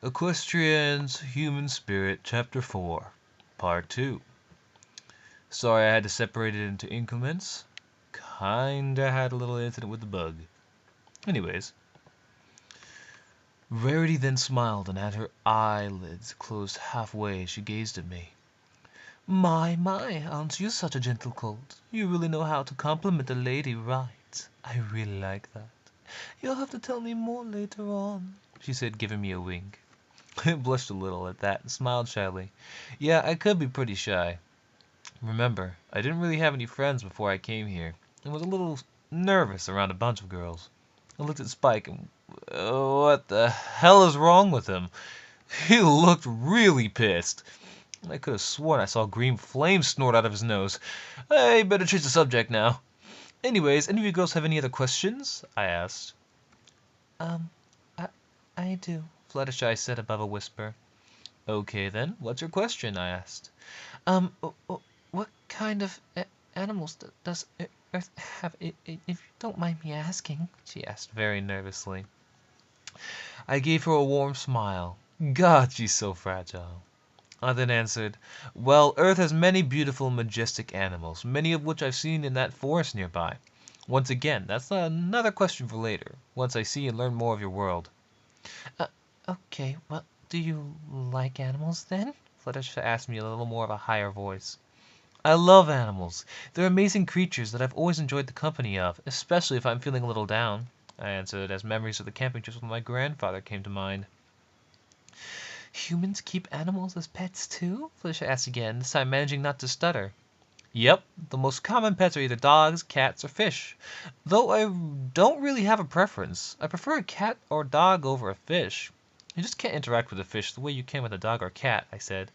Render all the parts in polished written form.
Equestrian's Human Spirit, Chapter 4, Part 2. Sorry I had to separate it into increments. Kinda had a little incident with the bug. Anyways. Rarity then smiled, and at her eyelids closed halfway she gazed at me. My, aren't you such a gentle colt? You really know how to compliment a lady right. I really like that. You'll have to tell me more later on, she said, giving me a wink. I blushed a little at that and smiled shyly. Yeah, I could be pretty shy. Remember, I didn't really have any friends before I came here, and was a little nervous around a bunch of girls. I looked at Spike and what the hell is wrong with him? He looked really pissed. I could have sworn I saw green flames snort out of his nose. I better change the subject now. Anyways, any of you girls have any other questions? I asked. Um, I, I do, Fluttershy said above a whisper. Okay then, what's your question? I asked. What kind of animals does Earth have, if you don't mind me asking? She asked very nervously. I gave her a warm smile. God, she's so fragile. I then answered, well, Earth has many beautiful, majestic animals, many of which I've seen in that forest nearby. Once again, that's another question for later, once I see and learn more of your world. Okay, well, do you like animals then? Fluttershy asked me in a little more of a higher voice. I love animals. They're amazing creatures that I've always enjoyed the company of, especially if I'm feeling a little down, I answered, as memories of the camping trips with my grandfather came to mind. Humans keep animals as pets too? Fluttershy asked again, this time managing not to stutter. Yep, the most common pets are either dogs, cats, or fish. Though I don't really have a preference. I prefer a cat or dog over a fish. You just can't interact with a fish the way you can with a dog or cat, I said.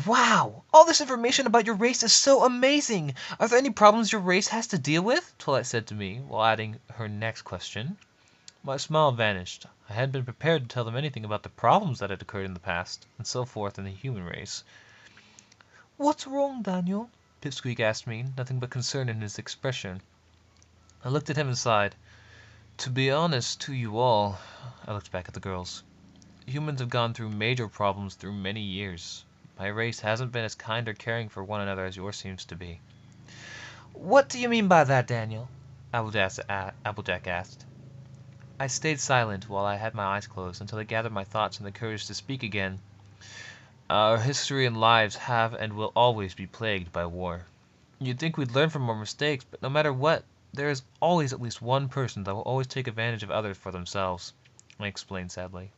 Wow! All this information about your race is so amazing! Are there any problems your race has to deal with? Twilight said to me, while adding her next question. My smile vanished. I hadn't been prepared to tell them anything about the problems that had occurred in the past, and so forth in the human race. What's wrong, Daniel? Pipsqueak asked me, nothing but concern in his expression. I looked at him and sighed. To be honest to you all, I looked back at the girls. Humans have gone through major problems through many years. My race hasn't been as kind or caring for one another as yours seems to be. What do you mean by that, Daniel? Applejack asked. I stayed silent while I had my eyes closed until I gathered my thoughts and the courage to speak again. Our history and lives have and will always be plagued by war. You'd think we'd learn from our mistakes, but no matter what, there is always at least one person that will always take advantage of others for themselves, I explained sadly.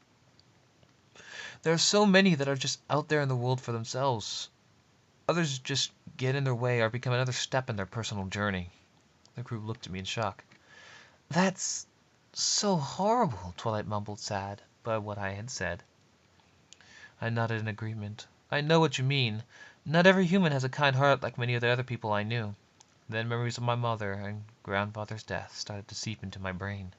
There are so many that are just out there in the world for themselves. Others just get in their way or become another step in their personal journey. The group looked at me in shock. That's so horrible, Twilight mumbled, sad by what I had said. I nodded in agreement. I know what you mean. Not every human has a kind heart like many of the other people I knew. Then memories of my mother and grandfather's death started to seep into my brain.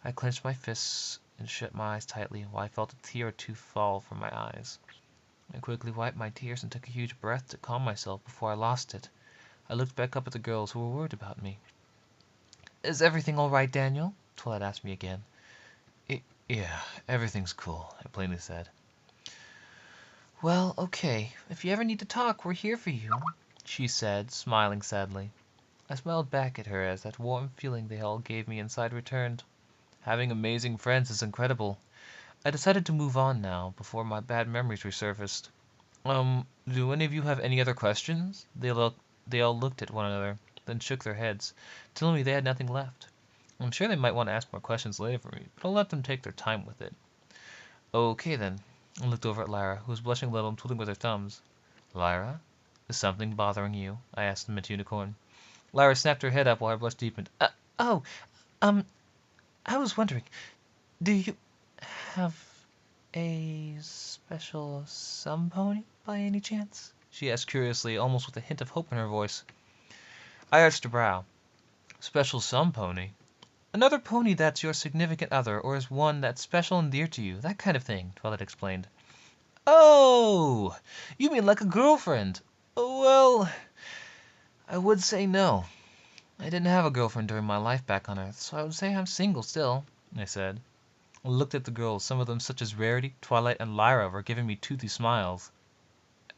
I clenched my fists and shut my eyes tightly while I felt a tear or two fall from my eyes. I quickly wiped my tears and took a huge breath to calm myself before I lost it. I looked back up at the girls who were worried about me. Is everything all right, Daniel? Twilight asked me again. Yeah, everything's cool, I plainly said. Well, okay. If you ever need to talk, we're here for you, she said, smiling sadly. I smiled back at her as that warm feeling they all gave me inside returned. Having amazing friends is incredible. I decided to move on now, before my bad memories resurfaced. Do any of you have any other questions? They all looked at one another, then shook their heads, telling me they had nothing left. I'm sure they might want to ask more questions later for me, but I'll let them take their time with it. Okay then. I looked over at Lyra, who was blushing a little and twiddling with her thumbs. Lyra, is something bothering you? I asked the Mint Unicorn. Lyra snapped her head up while her blush deepened. Oh, I was wondering, do you have a special sun pony by any chance? She asked curiously, almost with a hint of hope in her voice. I arched a brow. Special sun pony? Another pony that's your significant other, or is one that's special and dear to you, that kind of thing, Twilight explained. Oh, you mean like a girlfriend? Well, I would say no. I didn't have a girlfriend during my life back on Earth, so I would say I'm single still, I said. I looked at the girls, some of them such as Rarity, Twilight, and Lyra were giving me toothy smiles,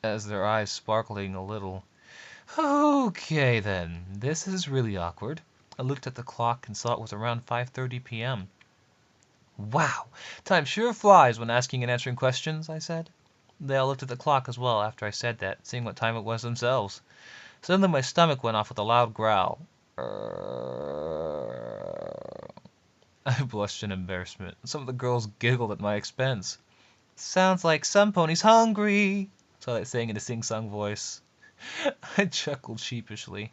as their eyes sparkling a little. Okay then, this is really awkward. I looked at the clock and saw it was around 5:30 p.m. Wow, time sure flies when asking and answering questions, I said. They all looked at the clock as well after I said that, seeing what time it was themselves. Suddenly my stomach went off with a loud growl. I blushed in embarrassment. Some of the girls giggled at my expense. Sounds like some pony's hungry, Twilight sang in a sing-song voice. I chuckled sheepishly.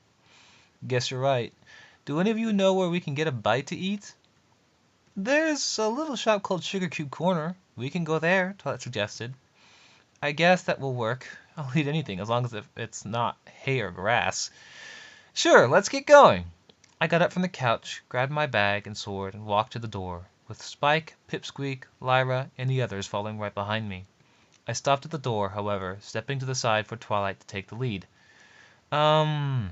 Guess you're right. Do any of you know where we can get a bite to eat? There's a little shop called Sugar Cube Corner. We can go there, Twilight suggested. I guess that will work. I'll eat anything as long as it's not hay or grass. Sure, let's get going. I got up from the couch, grabbed my bag and sword, and walked to the door, with Spike, Pipsqueak, Lyra, and the others following right behind me. I stopped at the door, however, stepping to the side for Twilight to take the lead. How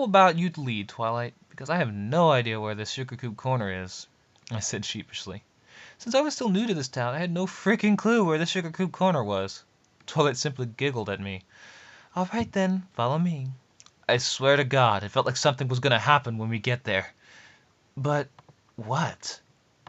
about you lead, Twilight? Because I have no idea where this Sugar Cube Corner is, I said sheepishly. Since I was still new to this town, I had no freaking clue where the Sugar Cube Corner was. Twilight simply giggled at me. All right then, follow me. I swear to God, it felt like something was going to happen when we get there. But what?